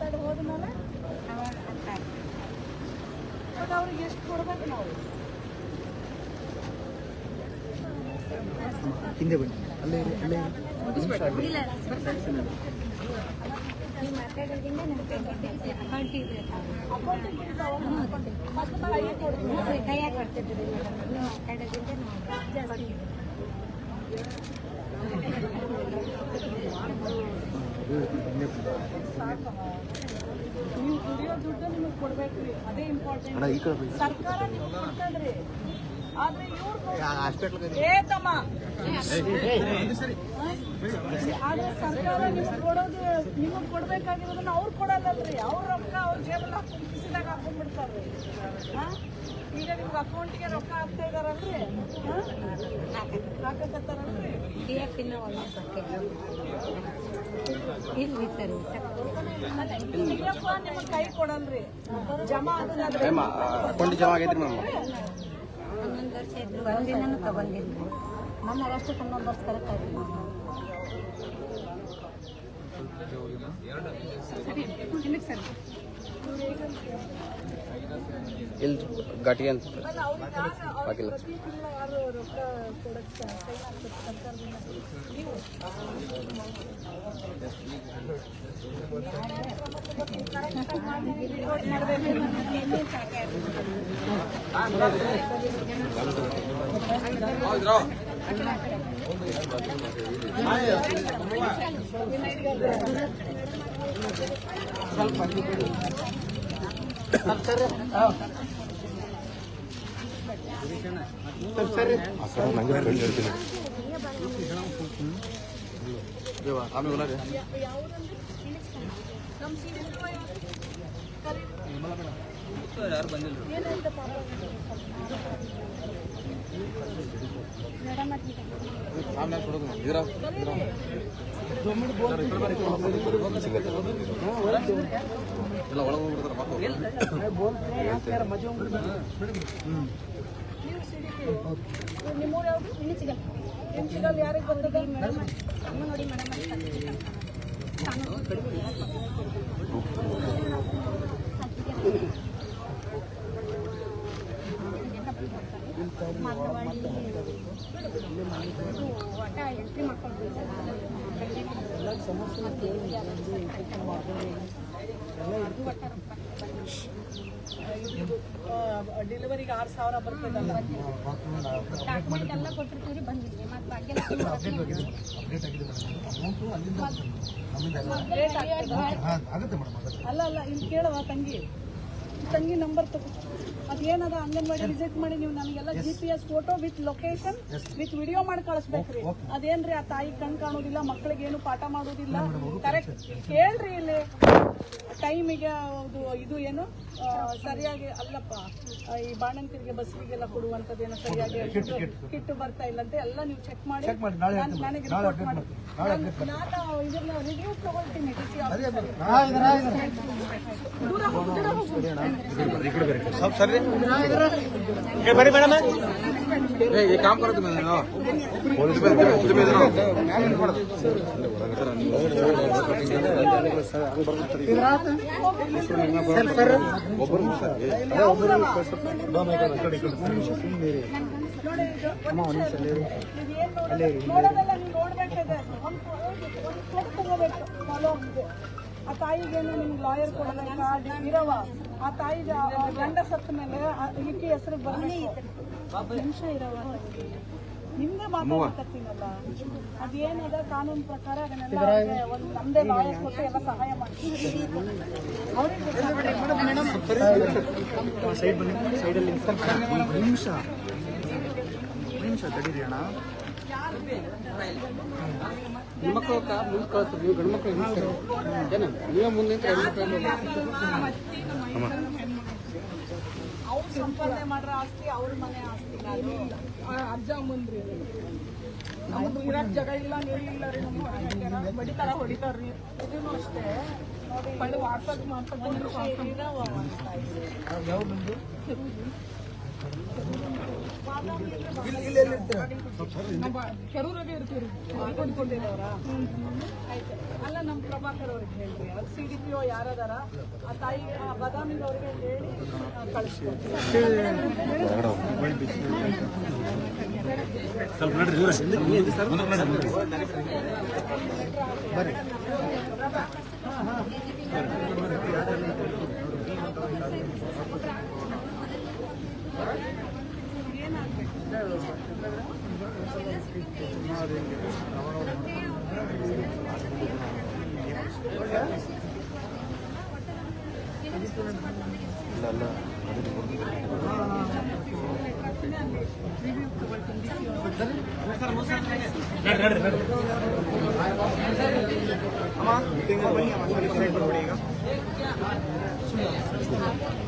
ಮಾತಾಡಿ ಹೋದ್ಮೇಲೆ ಬಟ್ ಅವ್ರಿಗೆ ಎಷ್ಟು ಕೊಡ್ಬೇಕು ನಾವು ಹಿಂದೆ ಬನ್ನಿ ಅಲ್ಲೇ ಅಲ್ಲೇ ಕೈಯಾಗ ಬರ್ತಿದ್ರಿ ನೀವು ದುಡಿಯೋ ದುಡ್ಡು ನಿಮಗೆ ಕೊಡ್ಬೇಕ್ರಿ ಅದೇ ಇಂಪಾರ್ಟೆಂಟ್ ಸರ್ಕಾರ ನಿಮ್ಗೆ ಕೊಡ್ತದ್ರಿ ಆದ್ರೆ ಇವ್ರು ಏತಮ್ಮ ಆದ್ರೆ ಸರ್ಕಾರ ನಿಮ್ಗೆ ಕೊಡೋದು ನಿಮಗೆ ಕೊಡ್ಬೇಕಾಗಿರೋದನ್ನ ಅವ್ರು ಕೊಡಲ್ಲಲ್ರಿ ಅವ್ರ ರೊಕ್ಕ ಅವ್ರ ಜೇಬಲ್ಲಿ ಹಾಕೊಂಡು ಕಿಸಿದಾಗ ಹಾಕೊಂಡ್ಬಿಡ್ತಾರ್ರಿ ಈಗ ನಿಮ್ಗೆ ಅಕೌಂಟಿಗೆ ರೊಕ್ಕ ಹಾಕ್ತಾ ಇದಾರಲ್ರಿ ಹಾಕಕತ್ತಾರಲ್ರಿ ನಿಮಗೆ ಕೈ ಕೊಡಲ್ರಿ ಜಮಾ ಆಗೋದಾದ್ರೆ ಅಕೌಂಟ್ ಜಮಾ ಆಗೈತ್ರಿ ಮ್ಯಾಮ್ 11 ವರ್ಷ ಇದ್ರು ಒಂದಿನೂ ತಗೊಂಡಿಲ್ಲ ನಮ್ಮ ಅಷ್ಟು 11 ವರ್ಷ ಕರೆಕ್ಟ್ ಆಯ್ತು ಇಲ್ಲಿ ಘಾಟಿ ಅಂತ ಹಾಕಿಲ್ಲ ರೊಕ್ಕ ಕೊಡಕ್ಕೆ ಕೈ ಸರ್ಕಾರದಿಂದ ಯಾರು ಬಂದಿಲ್ಲ ಎಲ್ಲ ಒಳಗೆ ನಿಮ್ಮೂರು ಯಾವುದು ಸಿಗಲ್ಲ ಯಾರಿಗೆ ಬಂದದ ನೋಡಿ ಮೇಡಮ್ ಎಂಟ್ರಿ ಮಾಡ್ಕೊಂಡು ಡೆಲಿವರಿಗೆ 6,000 ಬರ್ತದಲ್ಲ ಡಾಕ್ಯುಮೆಂಟ್ ಎಲ್ಲ ಕೊಟ್ಟಿರ್ತೀವಿ ಬಂದಿದ್ವಿ ಅಲ್ಲ ಇಲ್ಲಿ ಕೇಳವ ತಂಗಿ ನಂಬರ್ ತಗೋ ಅದೇನದ ಅಂಗನವಾಡಿ ವಿಸಿಟ್ ಮಾಡಿ ನೀವು ನನಗೆಲ್ಲ GPS photo with location with video ಮಾಡಿ ಕಳಿಸ್ಬೇಕ್ರಿ ಅದೇನ್ರಿ ಆ ತಾಯಿ ಕಣ್ ಕಾಣೋದಿಲ್ಲ ಮಕ್ಕಳಿಗೆ ಏನು ಪಾಠ ಮಾಡೋದಿಲ್ಲ ಕರೆಕ್ಟ್ ಹೇಳ್ರಿ ಇಲ್ಲಿ ಟೈಮಿಗೆ ಇದು ಏನು ಸರಿಯಾಗಿ ಅಲ್ಲಪ್ಪ ಈ ಬಾಣಂತಿರಿಗೆ ಬಸ್ಸಿಗೆಲ್ಲ ಕೊಡುವಂಥದ್ದೇನೋ ಸರಿಯಾಗಿ ಕಿಟ್ಟು ಬರ್ತಾ ಇಲ್ಲ ಅಂತ ಎಲ್ಲ ನೀವು ಚೆಕ್ ಮಾಡಿ ನನಗೆ ರಿಪೋರ್ಟ್ ಮಾಡಿ ನಾನು ಇದನ್ನ ರಿವ್ಯೂ ತಗೊಳ್ತೀನಿ बड़ी मैडम ये काम करो तुम ಆ ತಾಯಿಗೇನು ನಿಮ್ಗೆ ಲಾಯರ್ ಕೊಡೋದಕ್ಕ ಇರವ ಆ ತಾಯಿಗೆ ಗಂಡ ಸತ್ತ ಮೇಲೆ ಈಕೆ ಹೆಸರಿಗೆ ಬರಬೇಕು ನಿಮಿಷ ಇರವ ನಿಮ್ದೇ ಮಾತಾಡ್ತೀನಲ್ಲ ಅದೇನದ ಕಾನೂನು ಪ್ರಕಾರ ಅದನ್ನೆಲ್ಲ ಒಂದು ನಮ್ದೇ ಲಾಯರ್ ಕೊಟ್ಟು ಎಲ್ಲ ಸಹಾಯ ಮಾಡ್ತೀವಿ ನಿಮಿಷ ತಡೀರಿ ಅಣ್ಣ ಹೆಣ್ಮಕ್ಳು ಮುಂದೆ ಕಳಿಸ್ತೀವಿ ನೀವು ಗಂಡು ಮಕ್ಕಳು ಏನ ನೀವೇ ಮುಂದೆ ಅವ್ರು ಸಂಪಾದನೆ ಮಾಡ್ರ ಆಸ್ತಿ ಅವ್ರ ಮನೆ ಆಸ್ತಿ ಅಜ್ಜ ಅಮ್ಮಂದ್ರಿ ನಮ್ದು ಇರಕ್ ಜಾಗ ಇಲ್ಲ ನೀರು ಇಲ್ಲ ರೀ ನಮ್ಗೆ ಬಡಿತಾರ ಹೊಡಿತಾರ್ರಿ ಇದನ್ನು ಅಷ್ಟೇ ನೋಡಿ ವಾಟ್ಸಪ್ ಮಾಡ್ಕೊಂಡು ಕೆರೂರಾಗೆ ಇರ್ತೀವಿ ಮಾಡ್ಕೊಂಡಿದ್ದೇವರ ಆಯ್ತು. ಅಲ್ಲ ನಮ್ಮ ಪ್ರಭಾಕರ್ ಅವ್ರಿಗೆ ಹೇಳ್ರಿ, ಅವ್ರು CDPO ಯಾರದಾರ ಆ ತಾಯಿ ಬಾದಾಮಿ ಅವ್ರಿಗೆ ಹೇಳಿ ಕಳಿಸ್ಕೊಡ್ತೀವಿ.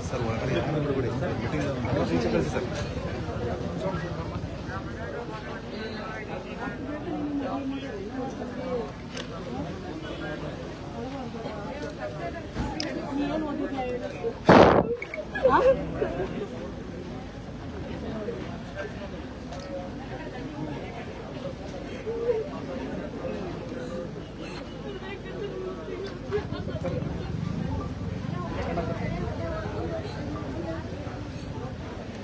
ಸರ್ ಒಳಗಡೆ ಬಿಡ್ಬಿಡಿ ಮೀಟಿಂಗ್ ಕಳಿಸಿ ಸರ್.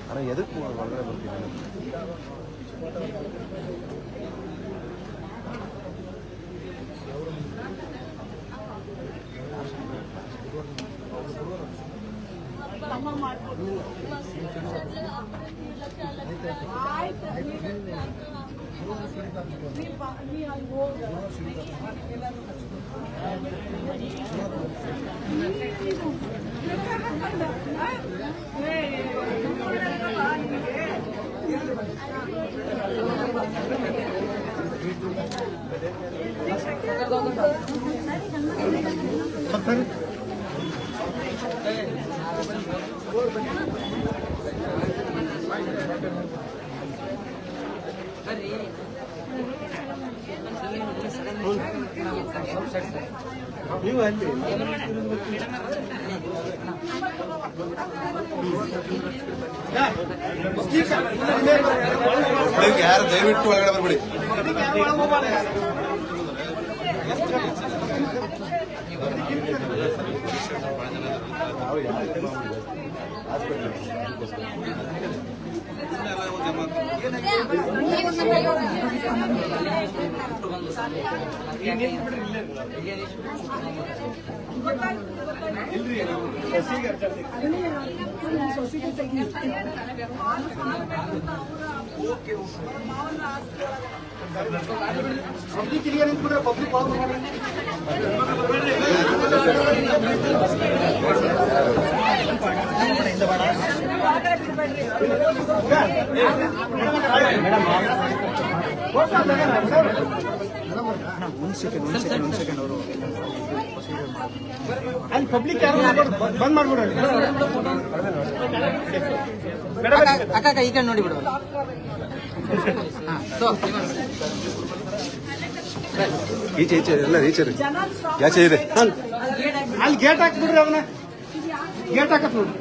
ಅಣ್ಣ ಎದಕ್ಕೆ ಒಳಗಡೆ ಬರ್ತೀನಿ? ತಮ್ಮ ಮಾಡ್ಕೊಡ್ತೀವಿ. ಆಯ್ತು, ನೀ ಅಲ್ಲಿ ಹೋಗ ಎಲ್ಲರೂ ನೀವು ಅಲ್ಲಿ ಯಾರು ದಯವಿಟ್ಟು ಒಳಗಡೆ ಬರ್ಬಿಡಿ. ಪಬ್ಲಿಕ್ ಇಲ್ಲಿಗೆ ನಿಂತ್ಬಿಟ್ರೆ ಪಬ್ಲಿಕ್ ಒಳಗೆ ಮಾಡ್ರಿ. ಅಲ್ಲಿ ಪಬ್ಲಿಕ್ ಯಾರು ಬಂದ್ ಮಾಡ್ಬಿಡ್ರಿ. ಅಕ್ಕ ಈ ಕಡೆ ನೋಡಿ ಬಿಡುವ. ಈಚೆ ಈಚೆ ಎಲ್ಲ ಈಚೆ ರೀ. ಯಾಚೆ ಇದೆ ಅಲ್ಲಿ ಗೇಟ್ ಹಾಕ್ಬಿಡ್ರಿ, ಅವನ್ನ ಗೇಟ್ ಹಾಕತ್ ನೋಡ್ರಿ.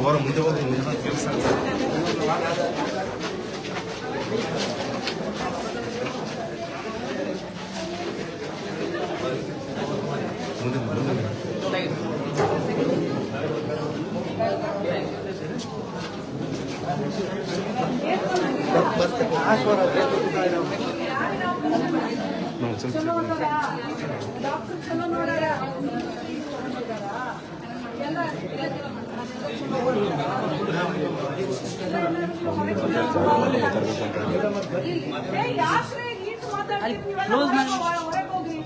ಓರ ಮುಂದೆ ಹೋಗಿ ಕೆಲಸ ಮುಂದೆ ಏನು ಚಲೋ ಅದಾರ ಡಾಕ್ಟರ್ ಚಲೋ ನೋಡ್ಯಾರ ಎಲ್ಲ ಯಾಕ್ರೆ ಈಟ್ ಮಾತಾಡ್ತೀವಿ ಹೊರಗೆ ಹೋಗ್ರಿ.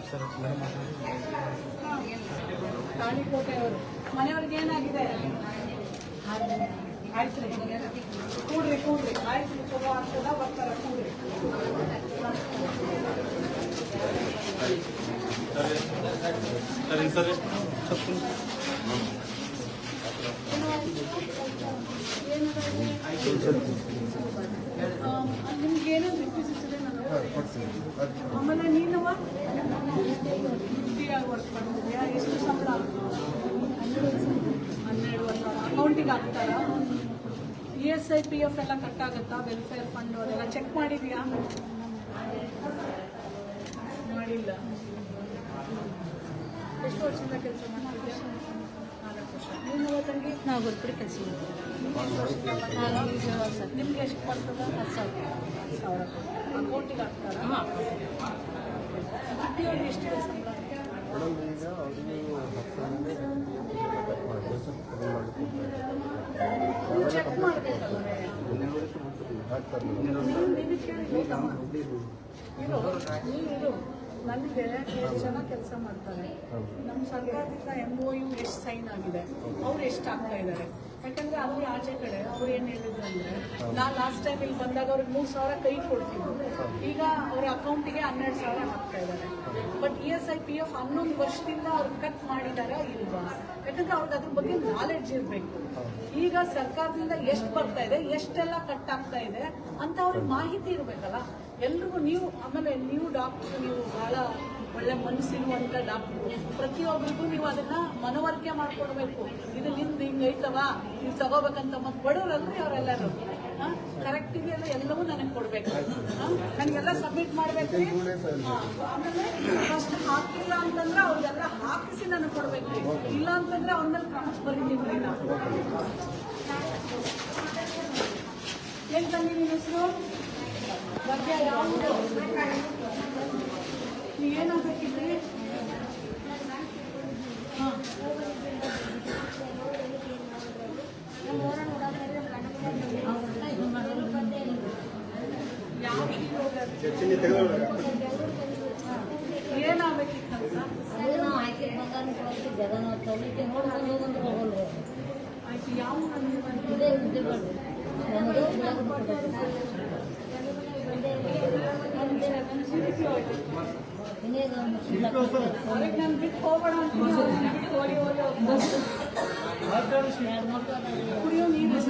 ತಾಳಿಕೋಟೆ ಅವರು ಮನೆಯವ್ರಿಗೆ ಏನಾಗಿದೆ? ಆಯ್ತು ರೀ ಕೂಡ್ರಿ ಆಯ್ತು ಚಲೋ ಆಗ್ತದ ಬರ್ತಾರ ಕೂಡ್ರಿ. ನಿಮ್ಗೆ ಏನೋ ರಿಕ್ವೆಸ್ಟ್ ಆಮೇಲೆ ನೀನವ ಡ್ಯೂಟಿಯಾಗಿ ವರ್ಕ್ ಮಾಡ್ತಿದ್ಯಾ? ಎಷ್ಟು ಸಂಬಳ? 12 ವರ್ಷ. ಅಕೌಂಟಿಗೆ ಹಾಕ್ತಾರ? ESI PF ಎಲ್ಲ ಕಟ್ಟಾಗುತ್ತಾ? ವೆಲ್ಫೇರ್ ಫಂಡ್ ಅದೆಲ್ಲ ಚೆಕ್ ಮಾಡಿದ್ಯಾ? ಮಾಡಿಲ್ಲ. ಎಷ್ಟು ವರ್ಷದಿಂದ ಕೆಲಸ ಮಾಡ್ತಿದ್ಯಾ? 4 ವರ್ಷ. ನೀನು ತಂಗಿ? ನಾವು ಗುರುಪುರಿ ಕೆಲಸ ನಿಮ್ಗೆ ಎಷ್ಟು ಬರ್ತದ? 10,000 ಅಕೌಂಟಿಗೆ ಹಾಕ್ತಾರ? ಅಟ್ಟಿಯವ್ರಿಗೆ ಎಷ್ಟು ಸಂಬಳ? ಚೆಕ್ ಮಾಡ್ಬೇಕಲ್ಲ ನೀನು ನನಗೆ 7 ಜನ ಕೆಲಸ ಮಾಡ್ತಾರೆ. ನಮ್ಮ ಸರ್ಕಾರದಿಂದ MOU ಎಷ್ಟು ಸೈನ್ ಆಗಿದೆ, ಅವ್ರು ಎಷ್ಟು ಆಗ್ತಾ ಇದ್ದಾರೆ? ಯಾಕಂದ್ರೆ ಅವ್ರು ಆಚೆ ಕಡೆ ಅವ್ರು ಏನು ಹೇಳಿದ್ರು ಅಂದ್ರೆ, ನಾನು ಲಾಸ್ಟ್ ಟೈಮ್ ಇಲ್ಲಿ ಬಂದಾಗ ಅವ್ರಿಗೆ 3,000 ಕೈ ಕೊಡ್ತಿದ್ರು. ಈಗ ಅವ್ರ ಅಕೌಂಟಿಗೆ 12,000 ಹಾಕ್ತಾ ಇದ್ದಾರೆ. ಬಟ್ ESI PF 11 ವರ್ಷದಿಂದ ಅವ್ರು ಕಟ್ ಮಾಡಿದಾರಾ ಇಲ್ವಾ? ಯಾಕಂದ್ರೆ ಅವ್ರಿಗೆ ಅದ್ರ ಬಗ್ಗೆ ನಾಲೆಡ್ಜ್ ಇರಬೇಕು. ಈಗ ಸರ್ಕಾರದಿಂದ ಎಷ್ಟು ಬರ್ತಾ ಇದೆ, ಎಷ್ಟೆಲ್ಲ ಕಟ್ ಆಗ್ತಾ ಇದೆ ಅಂತ ಅವ್ರಿಗೆ ಮಾಹಿತಿ ಇರಬೇಕಲ್ಲ ಎಲ್ರಿಗೂ. ನೀವು ಆಮೇಲೆ ನೀವು ಡಾಕ್ಟರ್, ನೀವು ಬಹಳ ಒಳ್ಳೆ ಮನಸ್ಸಿರುವಂತ ಡಾಕ್ಟರ್, ಪ್ರತಿಯೊಬ್ಬರಿಗೂ ನೀವು ಅದನ್ನ ಮನವರಿಕೆ ಮಾಡ್ಕೊಡ್ಬೇಕು. ಇದು ನಿಮ್ದು ಹಿಂಗೈತವಾ, ನೀವು ತಗೋಬೇಕಂತ. ಮತ್ತೆ ಬಡವ್ರಲ್ರಿ ಅವರೆಲ್ಲರೂ ಕರೆಕ್ಟ್ ಇದೆಯಲ್ಲ ಎಲ್ಲವೂ ನನಗೆ ಕೊಡ್ಬೇಕು. ನನಗೆಲ್ಲ ಸಬ್ಮಿಟ್ ಮಾಡ್ಬೇಕು. ಆಮೇಲೆ ಫಸ್ಟ್ ಹಾಕಿಲ್ಲ ಅಂತಂದ್ರೆ ಅವ್ರಿಗೆಲ್ಲ ಹಾಕಿಸಿ ನನಗೆ ಕೊಡ್ಬೇಕು. ಇಲ್ಲ ಅಂತಂದ್ರೆ ಅವ್ರ ಮೇಲೆ ಕ್ರಮಕ್ಕೆ ಬರೀತೀವಿ ನಾವು. ಏನ್ ತಂಗಿ ನಿನ್ನ ಹೆಸರು? ಬಗ್ಗೆ ಯಾವುದು? ನೀವು ಏನಾಗಬೇಕಿದ್ರಿ? ಹಾಂ ಏನಾಗಬೇಕಿತ್ತಂತ? ಆಯ್ತು. ಯಾವ ಅವ್ರಿಗೆ ನಾನು ಬಿಟ್ಟು ಹೋಗೋಣ ಅಂತೀನಿ. ಕುಡಿಯೋ ನೀರು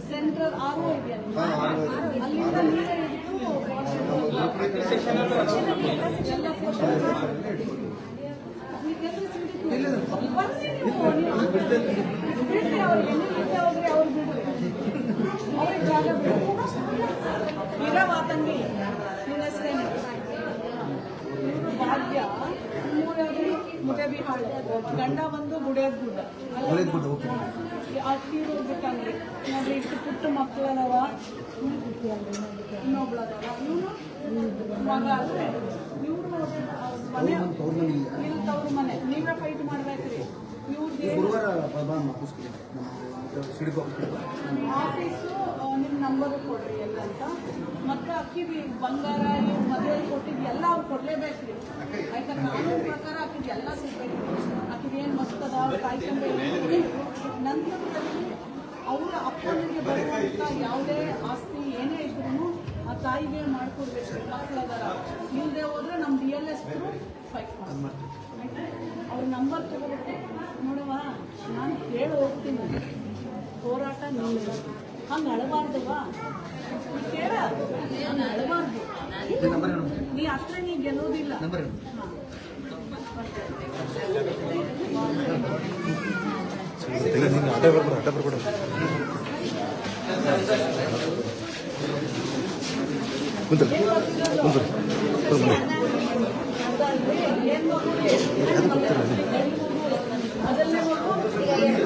ಸೆಂಟ್ರಲ್ RO ಇದೆಯಲ್ಲ, ಅಲ್ಲಿಂದ ನೀರೇ ಇಟ್ಟು ಎಲ್ಲ ಫೋಟೋ ಬಿಡ್ರಿ. ಅವ್ರಿಗೆ ಎಲ್ಲಿಂದ ಹೋಗ್ರಿ, ಅವ್ರು ಬಿಡ್ರಿ. ಅವ್ರಿಗೆ ಜಾಗ ಬಿಡ್ರಿ. ಇರವ ತಂಗಿ, ನಿನ್ನ ಹೆಸರೇನು? ಭಾಗ್ಯ. ಮುದೇಬಿಹಾಳು. ಗಂಡ ಬಂದು ಗುಡೇದ್ ಗುಡ್ಡ. ಅಕ್ಕಿ ಹೋಗ್ಬೇಕಂದ್ರಿ. ನೋಡ್ರಿ ಇಷ್ಟು ಪುಟ್ಟ ಮಕ್ಕಳದವ, ಇನ್ನೊಬ್ಳದವ, ಇವನು ಮಗ ಅಲ್ರಿ. ಇವ್ರು ಮನೆ ಇಲ್ಲಿ ತವ್ರ ಮನೆ. ನೀವೇ ಫೈಟ್ ಮಾಡ್ಬೇಕ್ರಿ. ಆಫೀಸು ನಿಮ್ಮ ನಂಬರು ಕೊಡ್ರಿ ಎಲ್ಲ ಅಂತ. ಮತ್ತೆ ಅಕ್ಕಿದು ಬಂಗಾರ ಇವ್ ಮದುವೆ ಕೊಟ್ಟಿದ್ದು ಎಲ್ಲ ಅವ್ರು ಕೊಡ್ಲೇಬೇಕ್ರಿ. ಆಯ್ತಾ? ಕಾನೂನು ಪ್ರಕಾರ ಅಕ್ಕಿದ್ ಎಲ್ಲ ಸಿಗ್ಬೇಕು. ಅಕ್ಕಿದ್ ಏನ್ ಮಸ್ತದ ಕಾಯ್ಕೊಂಡೆ ನಂತರದಲ್ಲಿ ಅವರ ಅಪ್ಪನಿಗೆ ಬರುವಂತ ಯಾವುದೇ ಆಸ್ತಿ ಏನೇ ಇದ್ರು ಆ ತಾಯಿಗೆ ಮಾಡ್ಕೊಡ್ಬೇಕು. ಮಕ್ಕಳದಾರ ಇಲ್ಲದೆ ಹೋದ್ರೆ ನಮ್ಮ DLS ಫೈಟ್ ಮಾಡ್ತೀವಿ. ಅವ್ರ ನಂಬರ್ ತಗೋಬೇಕು. ನೋಡುವ, ನಾನು ಹೇಳಿ ಹೋಗ್ತೀನಿ, ಹೋರಾಟ ನಿಲ್ಲ. ಹಂಗೆ ಅಳಬಾರ್ದವಾ? ಕೇಳ, ಹಂಗೆ ಅಳಬಾರ್ದು. ನೀ ಹತ್ರ ನೀ ಗೆಲ್ಲೋದಿಲ್ಲ. ನೀನು ಅಡ್ಡ ಬರ್ಬೇಡ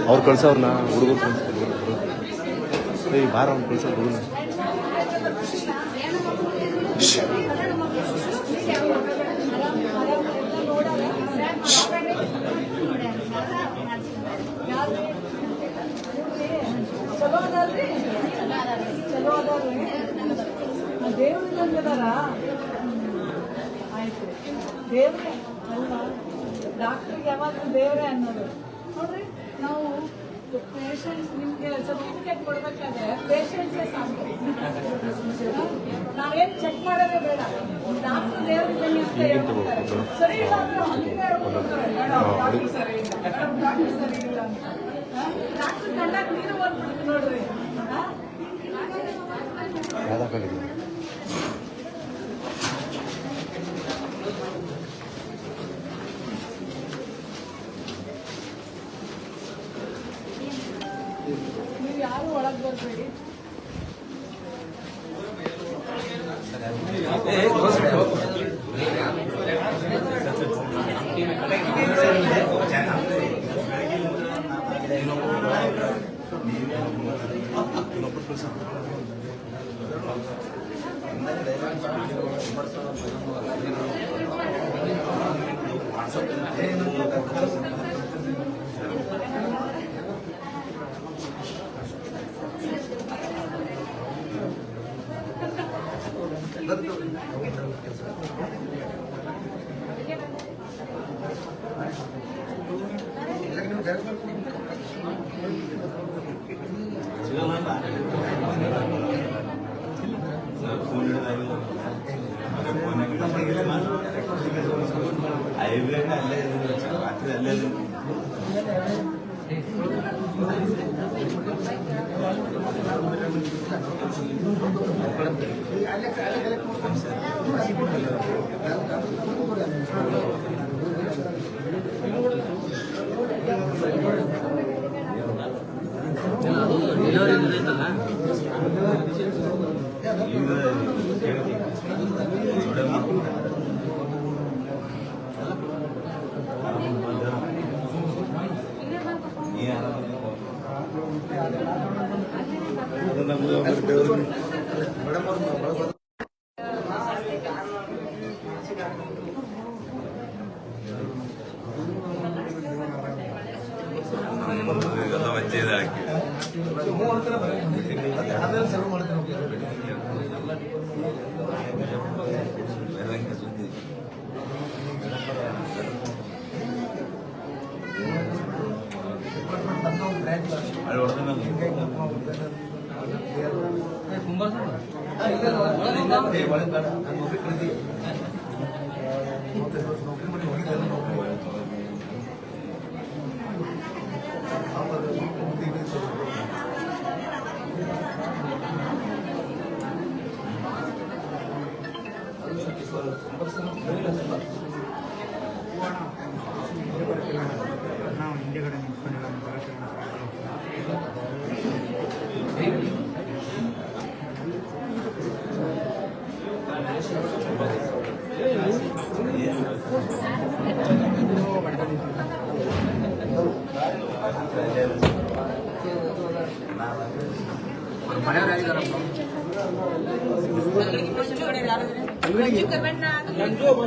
ಅವ್ರು ಕಳ್ಸವ್ರನ್ನ ಹುಡುಗರು ಬಾರ ಅವ್ನು ಕಳ್ಸ ಹುಡುಗನ ಚಲೋ ಅದಾರ್ರಿ ಚಲೋ ಅದಾರ್ರಿ ದೇವ್ರಿಗೆ ಬಂದಿದಾರ ಆಯ್ತು ದೇವ್ರೆ ಅಲ್ವಾ ಡಾಕ್ಟ್ರಿಗೆ ಯಾವಾಗಲೂ ದೇವ್ರೆ ಅನ್ನೋದು ನೋಡ್ರಿ ನಾವು ಪೇಷಂಟ್ಸ್ ನಿಮ್ಗೆ ಸರ್ಟಿಫಿಕೇಟ್ ಕೊಡ್ಬೇಕಾದ್ರೆ ಪೇಷಂಟ್ಸೇ ಸಾಕು ನಾವೇನು ಚೆಕ್ ಮಾಡೋದೇ ಬೇಡ ಡಾಕ್ಟರ್ ದೇವ್ರಿಗೆ ಬನ್ನಿ ಅಂತ ಹೇಳ್ತಾರೆ ಸರಿ ಇಲ್ಲ ಅಂದ್ರೆ ಹಂಗೆ ಹೇಳ್ಬಿಡ್ತಾರೆ ಡಾಕ್ಟರ್ ಸರಿ ಇಲ್ಲ ಡಾಕ್ಟರ್ ಸರಿ ಇಲ್ಲ ಅಂತ ಡಾಕ್ಟರ್ ಕಂಡಾಗ ನೀರು ಬಂದ್ಬಿಡ್ತು ನೋಡ್ರಿ ನೀವು ಯಾರು ಒಳಗೆ ಬರ್ಬೇಡಿ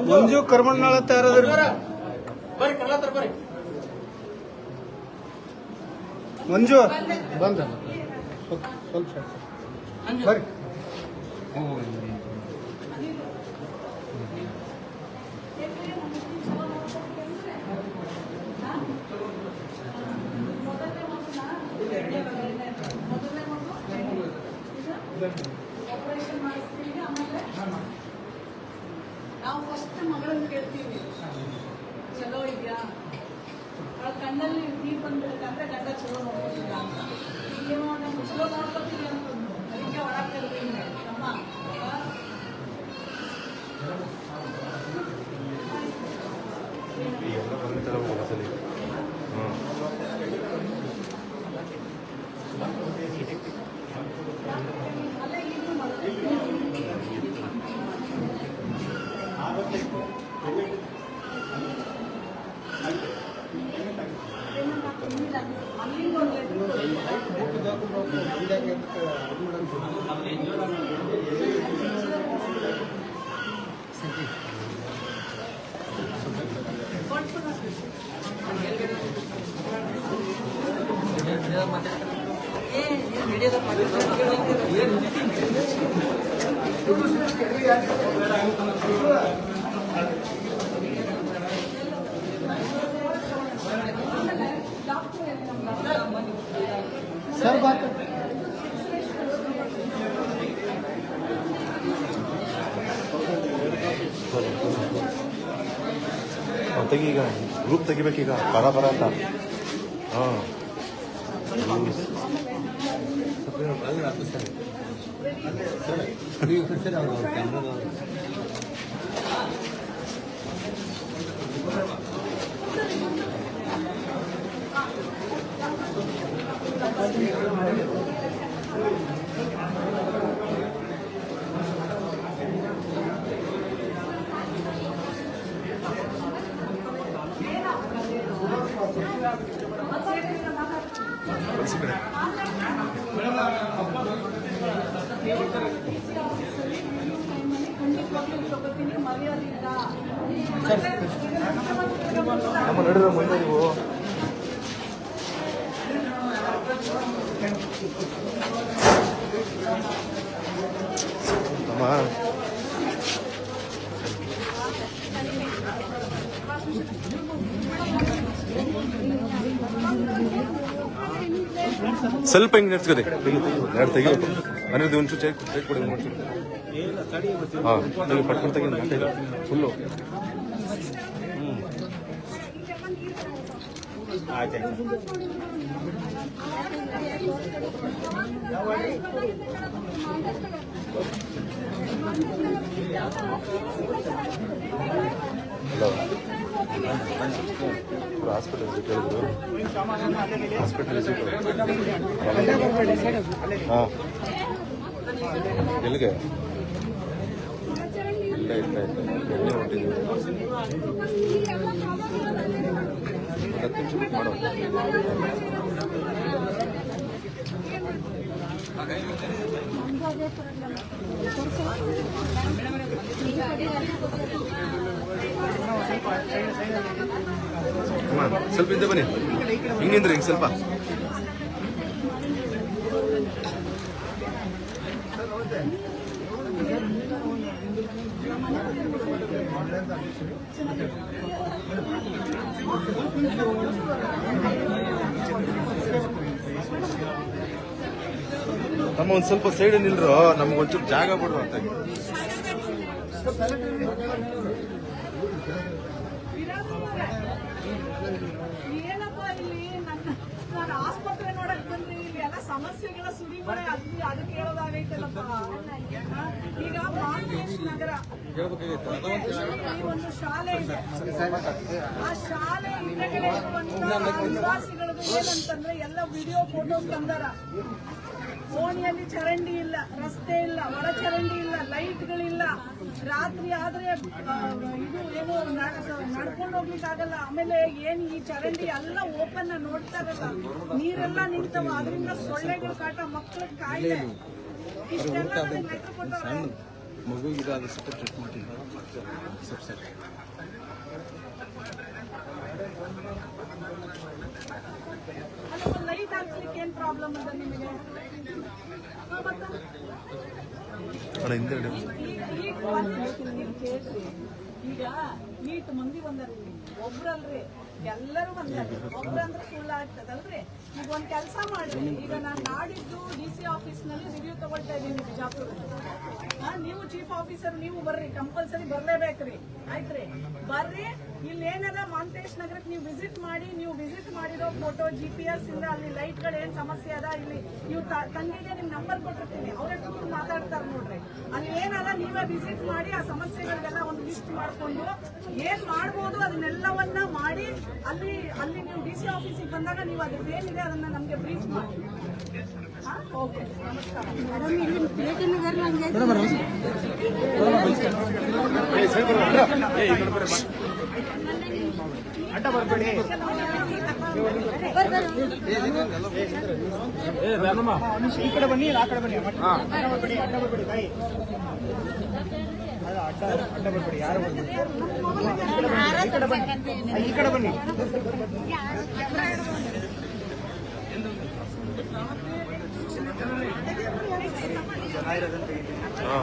ಮಂಜು ಕರ್ಮಣ್ಣಾಳ ಯಾರಾದ್ರೂ ಮಂಜು ಬಂದ ಸ್ವಲ್ಪ ಬರ್ರಿ ಆಪರೇಷನ್ ಮಾಡಿಸ್ತೀವಿ ಆಮೇಲೆ ನಾವು ಫಸ್ಟ್ ಮಗಳನ್ನ ಕೇಳ್ತೀವಿ ಚಲೋ ಇದೆಯಾ ಅವಳ ಕಣ್ಣಲ್ಲಿ ನೀರು ಬಂದ್ಬಿಡುತ್ತಂದ್ರೆ ಗಂಡ ಚಲೋ ನೋಡ್ಕೊತಿಲ್ಲ ಅಂತ ಈಗೇನೋ ನಮ್ಗೆ ಚಲೋ ನೋಡ್ಕೊತೀವಿ ಅಂತಂದು ಅದಕ್ಕೆ ಒಳಗೆ ಕರ್ತೀನಿ ಅಮ್ಮ सर बात ತೆಗೀಗ ಗ್ರೂಪ್ ತೆಗಿಬೇಕೀಗ ಬರ ಅಂತ ಹಾಂ ನಮ್ಮ ನಡೆದ ಮುಂದೆ ನೀವು ಅಮ್ಮ ಸ್ವಲ್ಪ ಹಿಂಗೆ ನೆಡ್ಸ್ಕೊದೆ ಎರಡು ತೆಗಿಬೇಕು ಮನೇದು ಒಂಚೂರು ಚೇಕ್ ಕೊಡಿ ನೋಡ್ತೀನಿ ಹಾಂ ತೆಗಿ ಪಟ್ಕೊಂಡು ತೆಗಿ ಫುಲ್ಲು ಹಾಸ್ಪಿಟಲ್ ವಿಸಿಟ್ ಹೇಳಿದ್ರು ಹಾಸ್ಪಿಟಲ್ ವಿಸಿಟ್ ಹಾಂ ಎಲ್ಲಿಗೆ ಇಲ್ಲ ಇಲ್ಲ ಇಲ್ಲ ಎಲ್ಲಿ ಹೊಂಟಿದ್ದೀವಿ 10 ನಿಮಿಷ ಬಿಟ್ಟು ಮಾಡೋ ಸ್ವಲ್ಪ ಹಿಂದೆ ಬನ್ನಿ ಹಿಂಗೆ ನಿಂದ್ರಿ ಹಿಂಗೆ ಸ್ವಲ್ಪ ನಮ್ಮ ಒಂದು ಸ್ವಲ್ಪ ಸೈಡ್ ನಿಲ್ರು ನಮ್ಗೆ ಒಂಚೂರು ಜಾಗ ಬಿಡುವ ಅಂತ ಏನಪ್ಪ ಇಲ್ಲಿ ನಾನು ಆಸ್ಪತ್ರೆ ನೋಡಕ್ ಬಂದ್ರೆ ಇಲ್ಲಿ ಎಲ್ಲ ಸಮಸ್ಯೆಗಳ ಸುರಿಮಳೆ ಅದಕ್ಕೆ ಹೇಳೋದಾಗೈತಲ್ಲಪ್ಪ. ಈಗ ಮಾಂತೇಶ್ ನಗರ ಒಂದು ಶಾಲೆ ಇದೆ. ಆ ಶಾಲೆ ಹಿಂದೆಗಡೆ ಇರುವಂತಹ ನಿವಾಸಿಗಳದ್ದು ಏನಂತಂದ್ರೆ ಎಲ್ಲ ವಿಡಿಯೋ ಫೋಟೋಸ್ ತಂದಾರ. ಓಣಿಯಲ್ಲಿ ಚರಂಡಿ ಇಲ್ಲ, ರಸ್ತೆ ಇಲ್ಲ, ಒಳ ಚರಂಡಿ ಇಲ್ಲ, ಲೈಟ್ಗಳಿಲ್ಲ. ರಾತ್ರಿ ಆದ್ರೆ ಇದು ಏನು ನಡ್ಕೊಂಡು ಹೋಗ್ಲಿಕ್ಕೆ ಆಗಲ್ಲ. ಆಮೇಲೆ ಏನ್ ಈ ಚರಂಡಿ ಎಲ್ಲ ಓಪನ್ ನೋಡ್ತಾರಲ್ಲ, ನೀರೆಲ್ಲ ನಿಂತವ, ಅದರಿಂದ ಸೊಳ್ಳೆಗಳ ಕಾಟ, ಮಕ್ಕಳ ಕಾಯಿಲೆ, ಇಷ್ಟೆಲ್ಲ ಲೆಕ್ಕ ಕೊಟ್ಟವ್ರೆ. ಮಗುವಿಗೆ ಟ್ರೀಟ್ ಮಾಡ್ತೀನಿ ಸರಿ ಲೈಟ್ ಹಾಕ್ಲಿಕ್ಕೆ ಏನ್ ಪ್ರಾಬ್ಲಮ್ ಅದ ನಿಮಗೆ? ಈಗ ನೀಟ್ ಮಂದಿ ಬಂದಾರಿ, ಒಬ್ರಲ್ರಿ ಎಲ್ಲರೂ ಬಂದಾರಿ. ಒಬ್ರಂದ್ರೆ ಸುಳ್ಳು ಆಗ್ತದಲ್ರಿ. ಈಗ ಒಂದ್ ಕೆಲಸ ಮಾಡ್ರಿ, ಈಗ ನಾನು ನಾಡಿದ್ದು DC ಆಫೀಸ್ ನಲ್ಲಿ ರಿವ್ಯೂ ತಗೊಳ್ತಾ ಇದೀನಿ ಬಿಜಾಪುರ. ನೀವು ಚೀಫ್ ಆಫೀಸರ್ ನೀವು ಬರ್ರಿ, ಕಂಪಲ್ಸರಿ ಬರ್ಲೇಬೇಕ್ರಿ. ಆಯ್ತ್ರಿ, ಬರ್ರಿ. ಇಲ್ಲಿ ಏನದ ಮಾಂತೇಶ್ ನಗರಕ್ಕೆ ನೀವು ವಿಸಿಟ್ ಮಾಡಿ, ನೀವು ವಿಸಿಟ್ ಮಾಡಿರೋ ಫೋಟೋ GPS ಇಂದ ಅಲ್ಲಿ ಲೈಟ್ ಗಳು ಏನ್ ಸಮಸ್ಯೆ ಅದ, ಇಲ್ಲಿ ನೀವು ತಂಗಿಗೆ ನಿಮ್ ನಂಬರ್ ಕೊಟ್ಟಿರ್ತೀನಿ, ಅವರೇ ಕೂತು ಮಾತಾಡ್ತಾರ ನೋಡ್ರಿ. ಅಲ್ಲಿ ಏನದ ನೀವೇ ವಿಸಿಟ್ ಮಾಡಿ ಆ ಸಮಸ್ಯೆಗಳಿಗೆಲ್ಲ ಒಂದು ಲಿಸ್ಟ್ ಮಾಡ್ಕೊಂಡು ಏನ್ ಮಾಡ್ಬೋದು ಅದನ್ನೆಲ್ಲವನ್ನ ಮಾಡಿ ಅಲ್ಲಿ ನೀವು DC ಆಫೀಸಿಗೆ ಬಂದಾಗ ನೀವು ಅದ್ರದ್ದು ಏನಿದೆ ಅದನ್ನ ನಮ್ಗೆ ಬ್ರೀಫ್ ಮಾಡಿ. ಓಕೆ, ನಮಸ್ಕಾರ. ಅಡ್ಡ ಬರ್ಬೇಡಿ. ಈ ಕಡೆ ಬನ್ನಿ, ಆ ಕಡೆ ಬನ್ನಿ. ಅಡ್ಡ ಬರ್ಬೇಡಿ, ಅಡ್ಡ ಬರ್ಬೇಡಿ ತಾಯಿ. ಅಡ್ಡ ಬರ್ಬೇಡಿ, ಯಾರು ಬರ್ಬೇಡಿ. ಈ ಕಡೆ ಬನ್ನಿ, ಈ ಕಡೆ ಬನ್ನಿ. ಹಾಂ